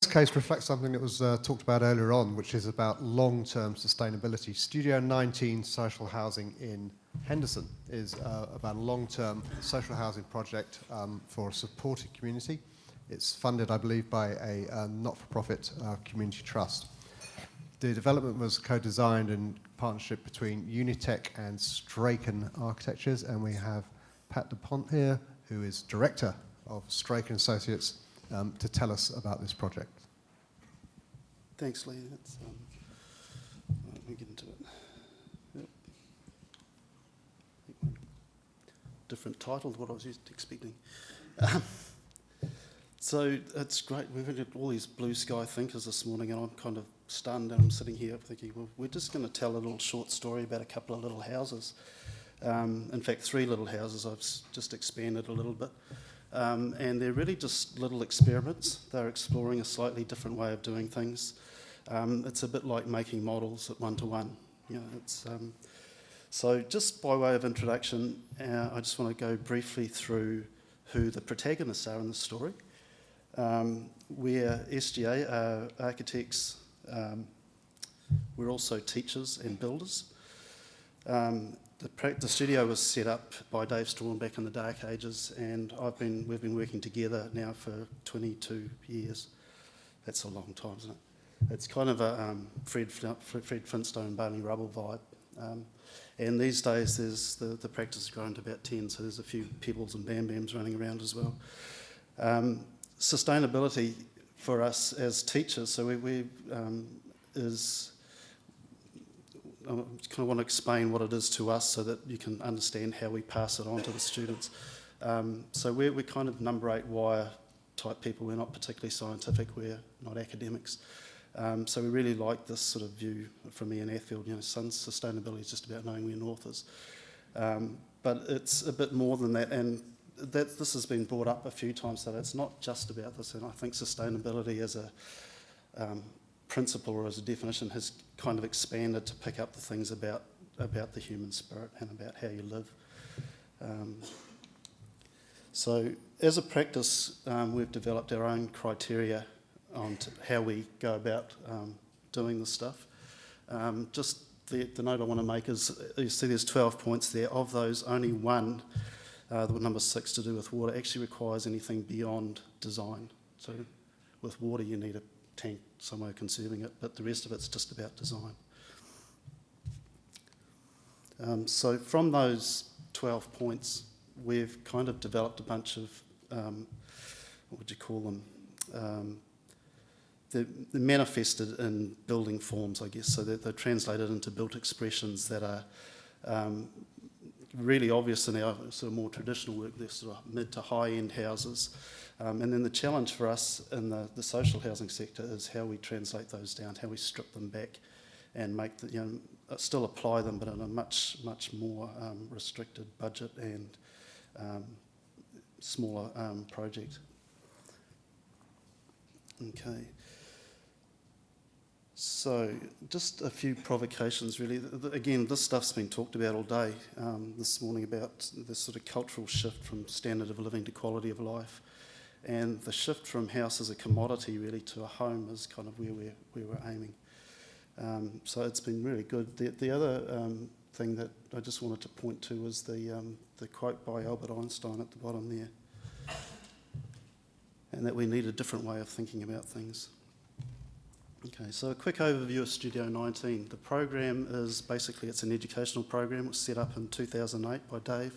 case reflects something that was talked about earlier on, which is about long-term sustainability. Studio 19 Social Housing in Henderson is about a long-term social housing project for a supported community. It's funded, I believe, by a not-for-profit community trust. The development was co-designed in partnership between Unitec and Strachan Architectures, and we have Pat de Pont here, who is Director of Strachan Associates, to tell us about this project. Thanks, Lee. Let me get into it. Yep. Different title to what I was expecting. So it's great. We've had all these blue sky thinkers this morning, and I'm kind of stunned, and I'm sitting here thinking, well, we're just going to tell a little short story about a couple of little houses. In fact, 3 little houses. I've just expanded a little bit. And they're really just little experiments. They're exploring a slightly different way of doing things. It's a bit like making models at 1-to-1. You know, so just by way of introduction, I just want to go briefly through who the protagonists are in the story. We're SGA, are architects. We're also teachers and builders. The studio was set up by Dave Strawn back in the dark ages, and we've been working together now for 22 years. That's a long time, isn't it? It's kind of a Fred Flintstone, Barney Rubble vibe. And these days, the practice has grown to about 10, so there's a few pebbles and bam bams running around as well. Sustainability for us as teachers, so I kind of want to explain what it is to us so that you can understand how we pass it on to the students. So we're kind of number 8 wire type people. We're not particularly scientific. We're not academics. So we really like this sort of view from Ian Athfield. You know, sustainability is just about knowing where north is. But it's a bit more than that, and this has been brought up a few times, so it's not just about this. And I think sustainability as a principle or as a definition has kind of expanded to pick up the things about the human spirit and about how you live. So as a practice, we've developed our own criteria on how we go about doing this stuff. Just the note I want to make is, you see there's 12 points there. Of those, only one, the number 6 to do with water, actually requires anything beyond design. So with water you need a tank somewhere conserving it, but the rest of it's just about design. So from those 12 points, we've kind of developed a bunch of, what would you call them? They're manifested in building forms, I guess, so they're translated into built expressions that are really obvious in our sort of more traditional work. They're sort of mid to high-end houses. And then the challenge for us in the social housing sector is how we translate those down, how we strip them back and make still apply them, but in a much more restricted budget and smaller project. Okay. So just a few provocations really. Again, this stuff's been talked about all day this morning about this sort of cultural shift from standard of living to quality of life. And the shift from house as a commodity really to a home is kind of where we're aiming. So it's been really good. The other thing that I just wanted to point to was the quote by Albert Einstein at the bottom there, and that we need a different way of thinking about things. Okay, so a quick overview of Studio 19. The program is basically, it's an educational program. It was set up in 2008 by Dave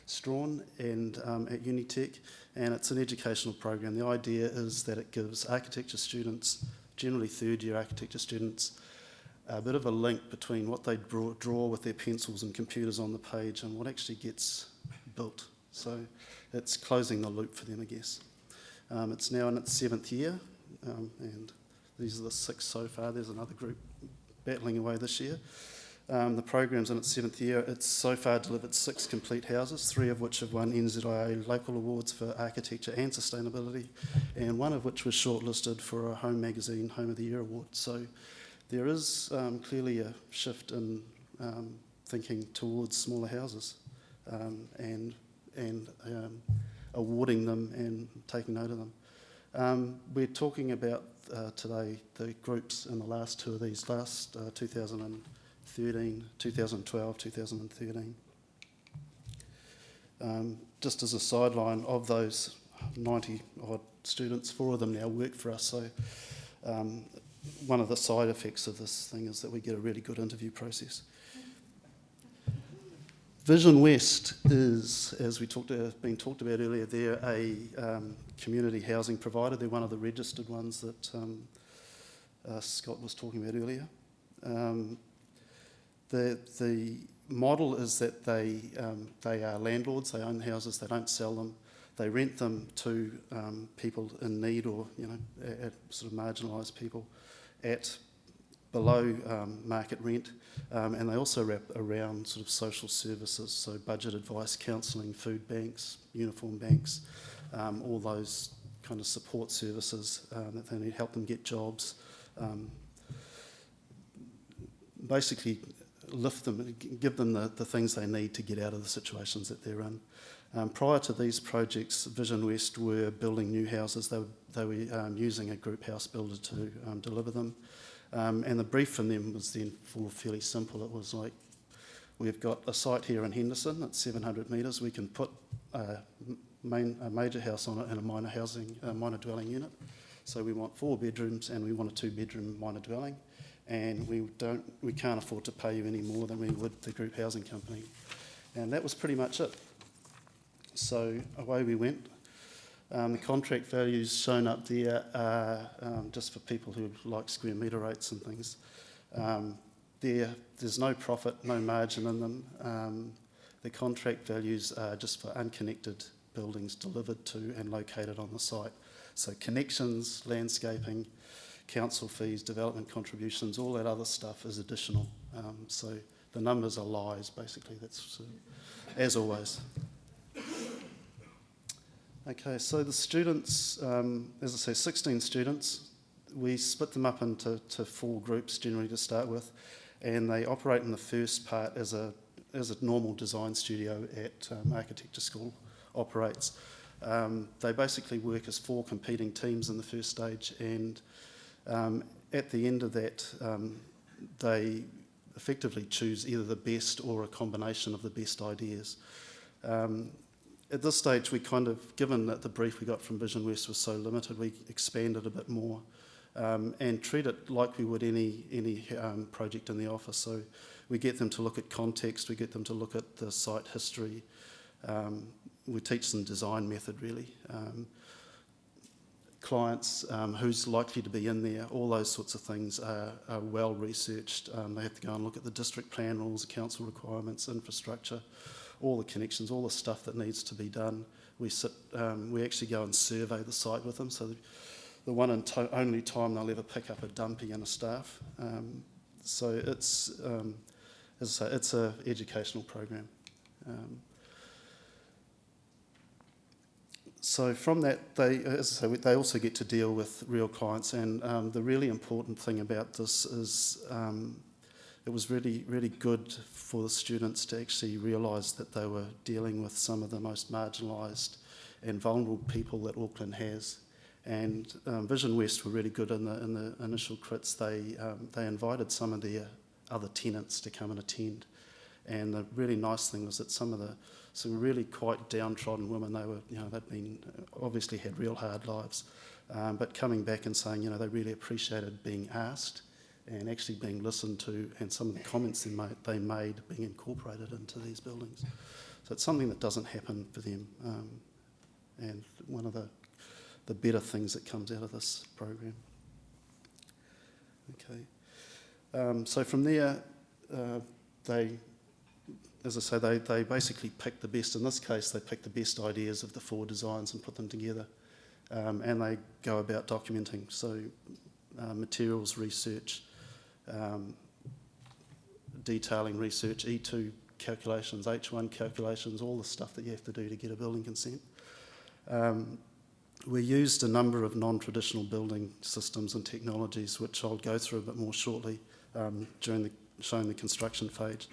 Strawn and at Unitec, and it's an educational program. The idea is that it gives architecture students, generally third-year architecture students, a bit of a link between what they draw with their pencils and computers on the page and what actually gets built. So it's closing the loop for them, I guess. It's now in its 7th year, and these are the 6 so far. There's another group battling away this year. The program's in its 7th year. It's so far delivered 6 complete houses, 3 of which have won NZIA local awards for architecture and sustainability, and 1 of which was shortlisted for a Home Magazine Home of the Year award. So there is clearly a shift in thinking towards smaller houses and awarding them and taking note of them. We're talking about today the groups in the last two of these, 2013, 2012, 2013. Just as a sideline, of those 90 odd students, 4 of them now work for us, so one of the side effects of this thing is that we get a really good interview process. Vision West is, as been talked about earlier, they're a community housing provider. They're one of the registered ones that Scott was talking about earlier. The model is that they are landlords. They own houses. They don't sell them. They rent them to people in need, or at sort of marginalised people at below market rent, and they also wrap around sort of social services, so budget advice, counselling, food banks, uniform banks, all those kind of support services that they need, help them get jobs, basically lift them, give them the things they need to get out of the situations that they're in. Prior to these projects, Vision West were building new houses. They were using a group house builder to deliver them. And the brief from them was then fairly simple. It was like, we've got a site here in Henderson that's 700 metres. We can put a major house on it and a minor dwelling unit. So we want 4 bedrooms and we want a 2-bedroom minor dwelling. And we can't afford to pay you any more than we would the group housing company. And that was pretty much it. So away we went. The contract values shown up there are just for people who like square metre rates and things. There's no profit, no margin in them. The contract values are just for unconnected buildings delivered to and located on the site. So connections, landscaping, council fees, development contributions, all that other stuff is additional. So the numbers are lies, basically. That's as always. Okay, so the students, as I say, 16 students. We split them up into 4 groups generally to start with, and they operate in the first part as a normal design studio at architecture school operates. They basically work as 4 competing teams in the first stage, and at the end of that, they effectively choose either the best or a combination of the best ideas. At this stage, we kind of, given that the brief we got from Vision West was so limited, we expanded a bit more and treat it like we would any project in the office. So we get them to look at context, we get them to look at the site history, we teach them design method really, clients, who's likely to be in there, all those sorts of things are well researched. They have to go and look at the district plan rules, council requirements, infrastructure, all the connections, all the stuff that needs to be done. We actually go and survey the site with them, so the one and only time they'll ever pick up a dumpy and a staff. So it's, as I say, it's an educational program. So from that, as I say, they also get to deal with real clients, and the really important thing about this is it was really, really good for the students to actually realise that they were dealing with some of the most marginalised and vulnerable people that Auckland has. And Vision West were really good in the initial crits. They invited some of their other tenants to come and attend. And the really nice thing was that some really quite downtrodden women, they'd been obviously had real hard lives, but coming back and saying, they really appreciated being asked and actually being listened to, and some of the comments they made being incorporated into these buildings. So it's something that doesn't happen for them, and one of the better things that comes out of this program. Okay, so from there, as I say, they basically pick the best. In this case, they pick the best ideas of the 4 designs and put them together, and they go about documenting. So materials research, detailing research, E2 calculations, H1 calculations, all the stuff that you have to do to get a building consent. We used a number of non-traditional building systems and technologies, which I'll go through a bit more shortly during showing the construction phase.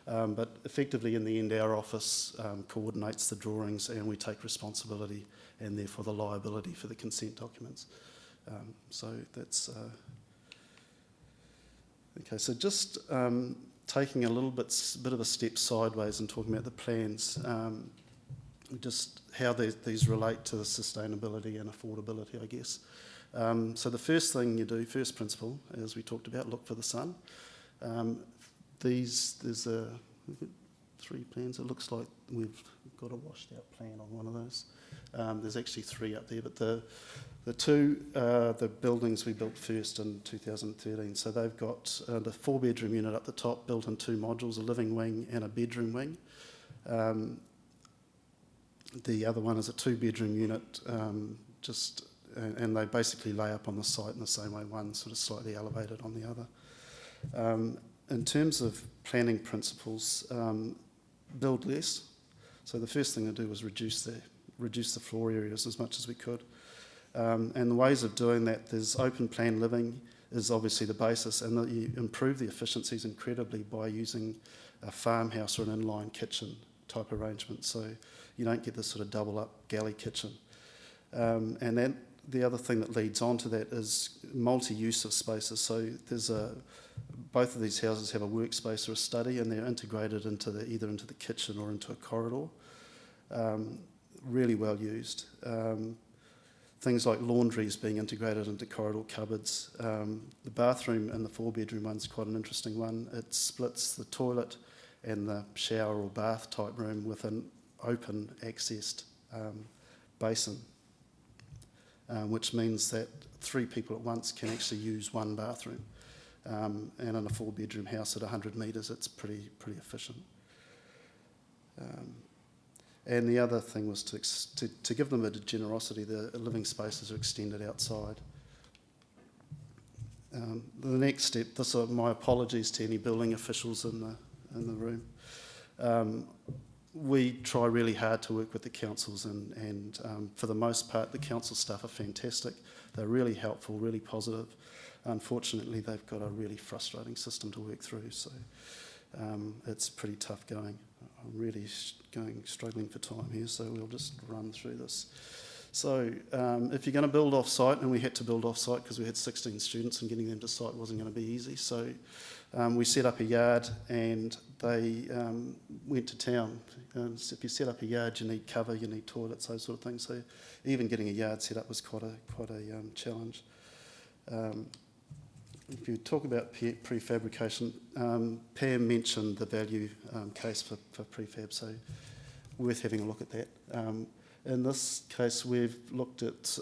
But effectively, in the end, our office coordinates the drawings, and we take responsibility and therefore the liability for the consent documents. So that's okay. So just taking a little bit of a step sideways and talking about the plans, just how these relate to the sustainability and affordability, I guess. So the first thing you do, first principle, as we talked about, look for the sun. There's we've got 3 plans. It looks like we've got a washed out plan on one of those. There's actually 3 up there, but the 2 the buildings we built first in 2013. So they've got the 4-bedroom unit up the top, built in 2 modules, a living wing and a bedroom wing. The other one is a 2-bedroom unit, and they basically lay up on the site in the same way, one sort of slightly elevated on the other. In terms of planning principles, build less. So the first thing to do was reduce the floor areas as much as we could. And the ways of doing that, there's open plan living is obviously the basis, and that you improve the efficiencies incredibly by using a farmhouse or an inline kitchen type arrangement. So you don't get this sort of double up galley kitchen. And then the other thing that leads on to that is multi-use of spaces. So there's both of these houses have a workspace or a study, and they're integrated into either into the kitchen or into a corridor. Really well used. Things like laundries being integrated into corridor cupboards. The bathroom in the 4-bedroom one's quite an interesting one. It splits the toilet and the shower or bath type room with an open accessed basin, which means that 3 people at once can actually use one bathroom. And in a 4-bedroom house at 100 metres, it's pretty efficient. And the other thing was to give them a bit of generosity. The living spaces are extended outside. The next step, my apologies to any building officials in the room. We try really hard to work with the councils, and for the most part, the council staff are fantastic. They're really helpful, really positive. Unfortunately, they've got a really frustrating system to work through, so it's pretty tough going. I'm really struggling for time here, so we'll just run through this. So if you're going to build off-site, and we had to build off-site because we had 16 students and getting them to site wasn't going to be easy, so we set up a yard, and they went to town. So if you set up a yard, you need cover, you need toilets, those sort of things. So even getting a yard set up was quite a challenge. If you talk about prefabrication, Pam mentioned the value case for prefab, so worth having a look at that. In this case, we've looked at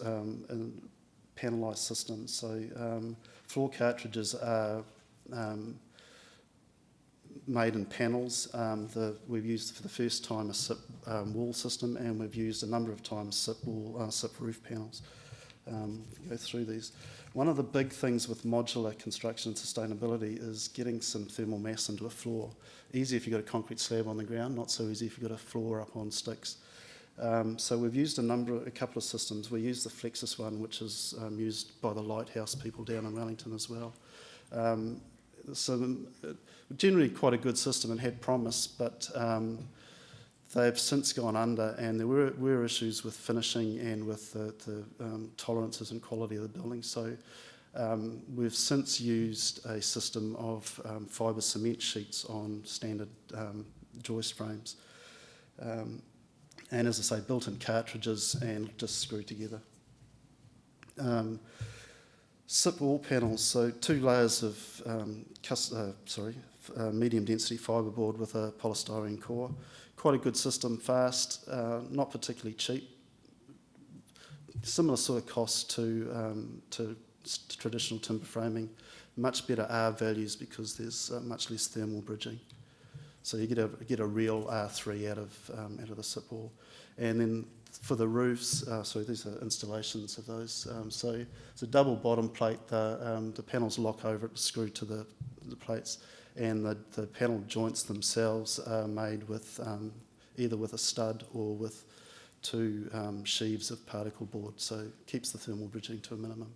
panelised systems. So floor cartridges are made in panels. We've used for the first time a SIP wall system, and we've used a number of times SIP roof panels. Go through these. One of the big things with modular construction and sustainability is getting some thermal mass into a floor. Easy if you've got a concrete slab on the ground, not so easy if you've got a floor up on sticks. So we've used a couple of systems. We used the Flexus one, which is used by the Lighthouse people down in Wellington as well. So generally quite a good system and had promise, but they've since gone under, and there were issues with finishing and with the tolerances and quality of the building. So we've since used a system of fibre cement sheets on standard joist frames. And as I say, built-in cartridges and just screwed together. SIP wall panels, so 2 layers of medium density fibreboard with a polystyrene core. Quite a good system, fast, not particularly cheap. Similar sort of cost to traditional timber framing. Much better R values because there's much less thermal bridging. So you get a real R3 out of the SIP wall. And then for the roofs, these are installations of those. So it's a double bottom plate. The panels lock over it, screwed to the plates. And the panel joints themselves are made with either with a stud or with 2 sheaves of particle board, so it keeps the thermal bridging to a minimum.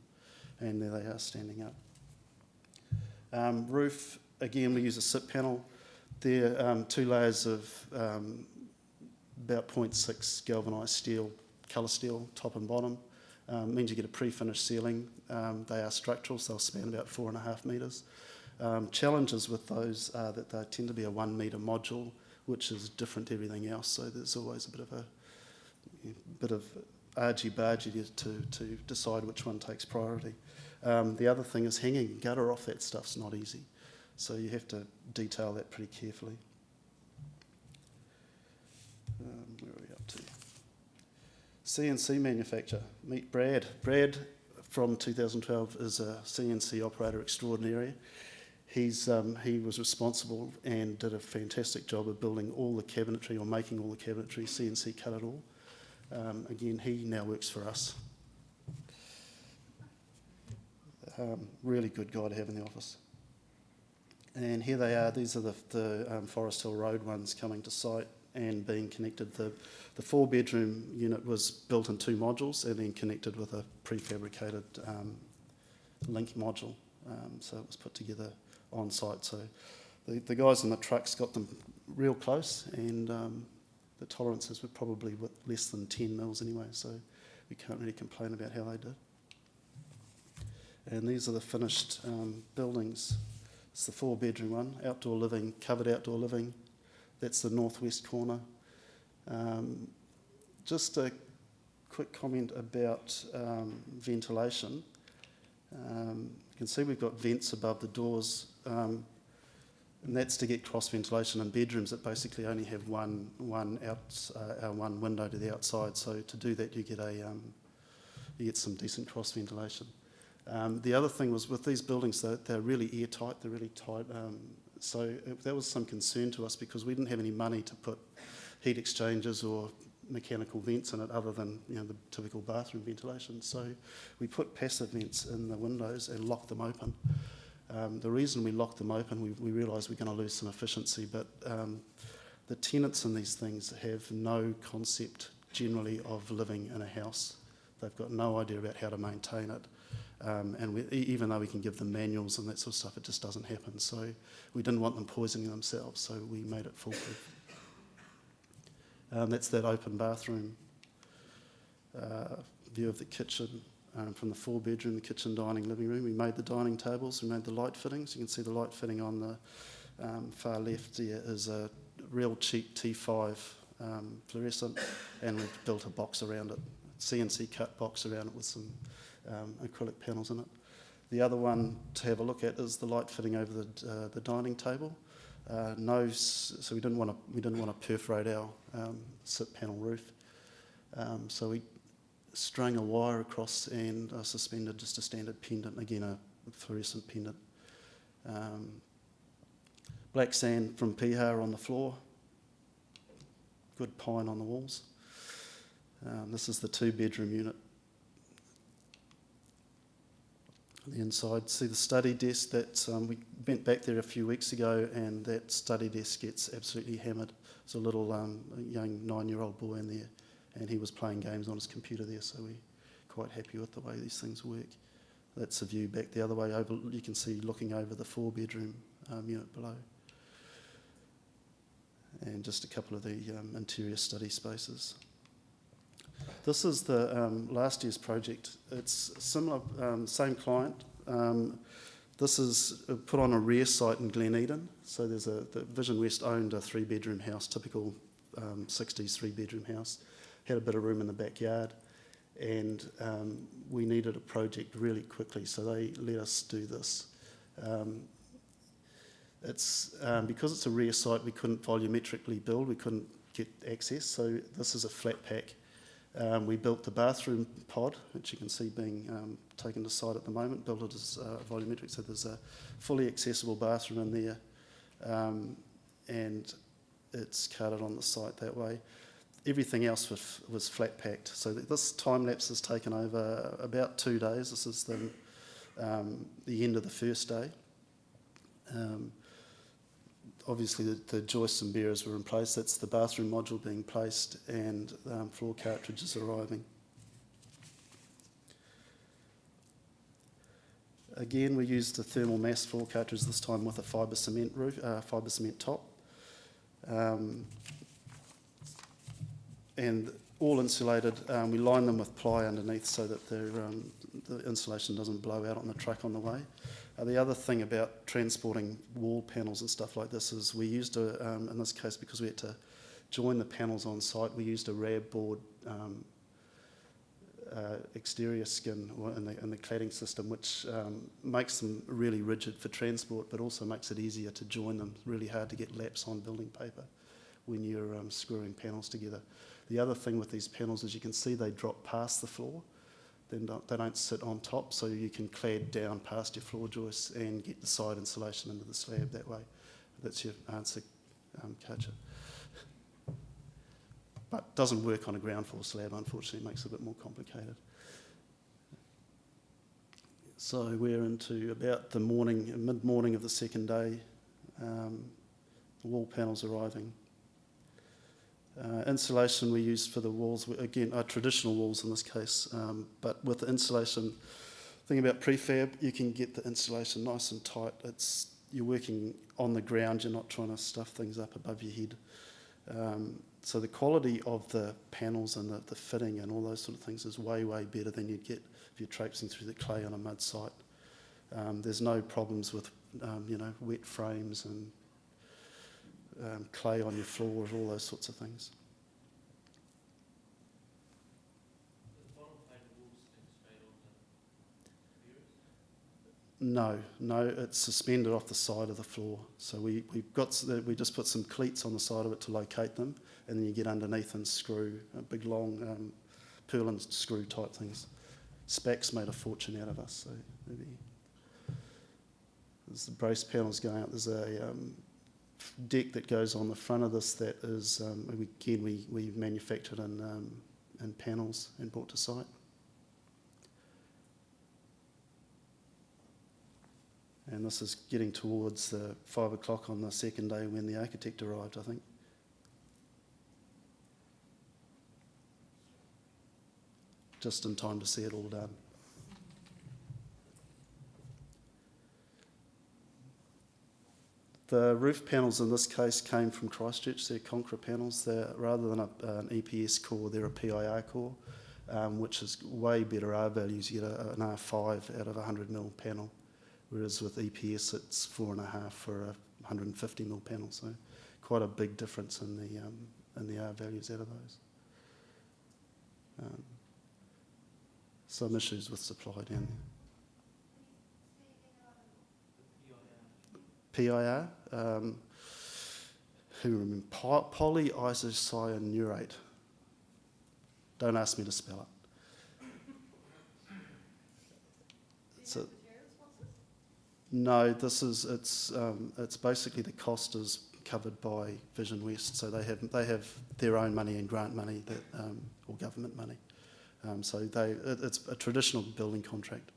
And there they are standing up. Roof, again, we use a SIP panel. They're 2 layers of about 0.6 galvanised steel, colour steel, top and bottom. Means you get a pre-finished ceiling. They are structural, so they'll span about 4.5 metres. Challenges with those are that they tend to be a 1 metre module, which is different to everything else, so there's always a bit of argy-bargy to decide which one takes priority. The other thing is hanging gutter off that stuff's not easy, so you have to detail that pretty carefully. Where are we up to? CNC manufacturer. Meet Brad. Brad from 2012 is a CNC operator extraordinary. He was responsible and did a fantastic job of building all the cabinetry, or making all the cabinetry, CNC cut it all. Again, he now works for us. Really good guy to have in the office. And here they are. These are the Forest Hill Road ones coming to site and being connected. The 4-bedroom unit was built in 2 modules and then connected with a prefabricated link module. So it was put together on site. So the guys in the trucks got them real close, and the tolerances were probably less than 10 mils anyway, so we can't really complain about how they did. And these are the finished buildings. It's the 4-bedroom one, outdoor living, covered outdoor living. That's the northwest corner. Just a quick comment about ventilation. You can see we've got vents above the doors, and that's to get cross ventilation in bedrooms that basically only have one window to the outside. So to do that, you get some decent cross ventilation. The other thing was with these buildings, they're really airtight. They're really tight. So that was some concern to us because we didn't have any money to put heat exchangers or mechanical vents in it other than the typical bathroom ventilation. So we put passive vents in the windows and locked them open. The reason we locked them open, we realised we're going to lose some efficiency, but the tenants in these things have no concept generally of living in a house. They've got no idea about how to maintain it. And even though we can give them manuals and that sort of stuff, it just doesn't happen. So we didn't want them poisoning themselves, so we made it foolproof. That's that open bathroom view of the kitchen from the 4-bedroom, the kitchen, dining, living room. We made the dining tables, we made the light fittings. You can see the light fitting on the far left there is a real cheap T5 fluorescent, and we've built a box around it, CNC cut box around it with some acrylic panels in it. The other one to have a look at is the light fitting over the dining table. So we didn't want to perforate our SIP panel roof. So we strung a wire across and suspended just a standard pendant, again a fluorescent pendant. Black sand from Piha on the floor. Good pine on the walls. This is the 2-bedroom unit. On the inside, see the study desk that we went back there a few weeks ago, and that study desk gets absolutely hammered. There's a little young 9-year-old boy in there, and he was playing games on his computer there, so we're quite happy with the way these things work. That's a view back the other way over. You can see looking over the 4-bedroom unit below. And just a couple of the interior study spaces. This is the last year's project. It's similar, same client. This is put on a rear site in Glen Eden. So the Vision West owned a 3-bedroom house, typical 60s 3-bedroom house. Had a bit of room in the backyard, and we needed a project really quickly, so they let us do this. Because it's a rear site, we couldn't volumetrically build, we couldn't get access, so this is a flat pack. We built the bathroom pod, which you can see being taken to site at the moment, built it as volumetric, so there's a fully accessible bathroom in there, and it's carted on the site that way. Everything else was flat packed, so this time lapse has taken over about 2 days. This is the end of the first day. Obviously the joists and bearers were in place. That's the bathroom module being placed, and floor cartridges arriving. Again, we used the thermal mass floor cartridge, this time with a fibre cement roof, fibre cement top. And all insulated. We line them with ply underneath so that the insulation doesn't blow out on the truck on the way. The other thing about transporting wall panels and stuff like this is we used in this case, because we had to join the panels on site, we used a rab board exterior skin in the cladding system, which makes them really rigid for transport, but also makes it easier to join them. It's really hard to get laps on building paper when you're screwing panels together. The other thing with these panels is you can see they drop past the floor. They don't sit on top, so you can clad down past your floor joists and get the side insulation into the slab that way. That's your answer, Kacha. But doesn't work on a ground floor slab, unfortunately. It makes it a bit more complicated. So we're into about the morning, mid-morning of the second day. The wall panels arriving. Insulation we used for the walls, again, are traditional walls in this case, but with the insulation, thing about prefab, you can get the insulation nice and tight. You're working on the ground, you're not trying to stuff things up above your head. So the quality of the panels and the fitting and all those sort of things is way, way better than you'd get if you're traipsing through the clay on a mud site. There's no problems with wet frames and clay on your floors, all those sorts of things. No, it's suspended off the side of the floor. So we just put some cleats on the side of it to locate them, and then you get underneath and screw big long purl and screw type things. Spacs made a fortune out of us. So maybe there's the brace panels going out. There's a deck that goes on the front of this that is we manufactured in panels and brought to site. And this is getting towards 5 o'clock on the second day when the architect arrived, I think. Just in time to see it all done. The roof panels in this case came from Christchurch. They're concrete panels. Rather than an EPS core, they're a PIR core, which is way better R values. You get an R5 out of a 100mm panel. Whereas with EPS, it's 4.5 for a 150mm panel. So quite a big difference in the R values out of those. Some issues with supply down there. PIR, who remember? Polyisocyanurate. Don't ask me to spell it. No, it's basically the cost is covered by Vision West, so they have their own money and grant money or government money. So it's a traditional building contract.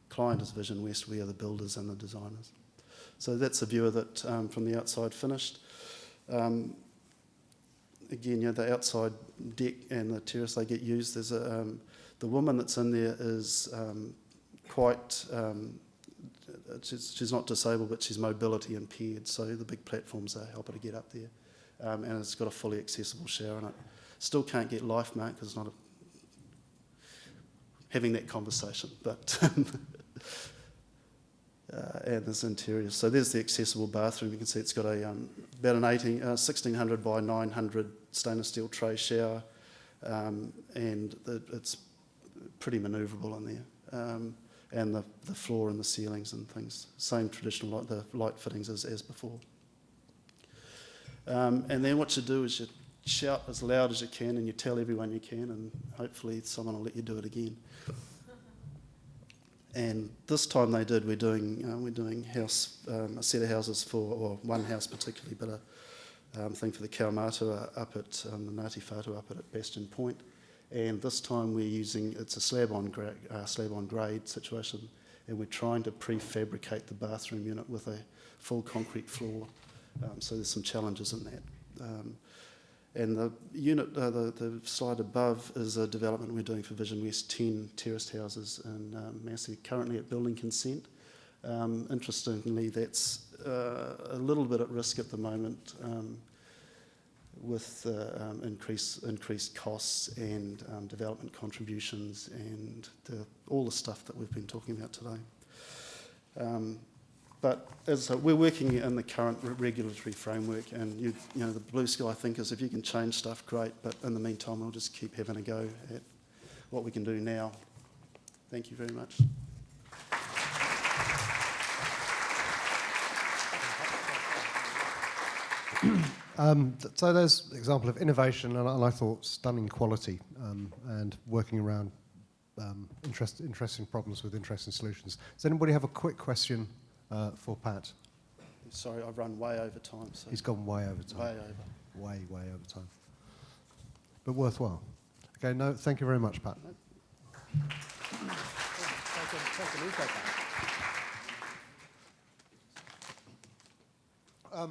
Client is Vision West, we are the builders and the designers. So that's a view of it from the outside finished. Again, the outside deck and the terrace, they get used. There's the woman that's in there is quite. She's not disabled, but she's mobility impaired. So the big platforms help her to get up there, and it's got a fully accessible shower in it. Still can't get life mark because it's not having that conversation, but. And there's interiors. So there's the accessible bathroom. You can see it's got about an 1600 by 900 stainless steel tray shower, and it's pretty manoeuvrable in there. And the floor and the ceilings and things, same traditional the light fittings as before. And then what you do is you shout as loud as you can, and you tell everyone you can, and hopefully someone will let you do it again. And this time they did. We're doing house a set of houses or one house particularly, but a thing for the Kaumātua up at the Ngāti Whātua up at Bastion Pont. And this time it's a slab on grade situation, and we're trying to prefabricate the bathroom unit with a full concrete floor. So there's some challenges in that. And the unit, the slide above, is a development we're doing for Vision West, 10 terraced houses in Massey, currently at building consent. Interestingly, that's a little bit at risk at the moment. with increased costs and development contributions and all the stuff that we've been talking about today. But as I say, we're working in the current regulatory framework, and you know, the blue sky thing is if you can change stuff, great, but in the meantime we'll just keep having a go at what we can do now. Thank you very much. So there's an example of innovation, and I thought stunning quality, and working around interesting problems with interesting solutions. Does anybody have a quick question for Pat? Sorry, I've run way over time. So He's gone way over time. way over. Way over time. But worthwhile. Okay, no, thank you very much, Pat. Take a look at that.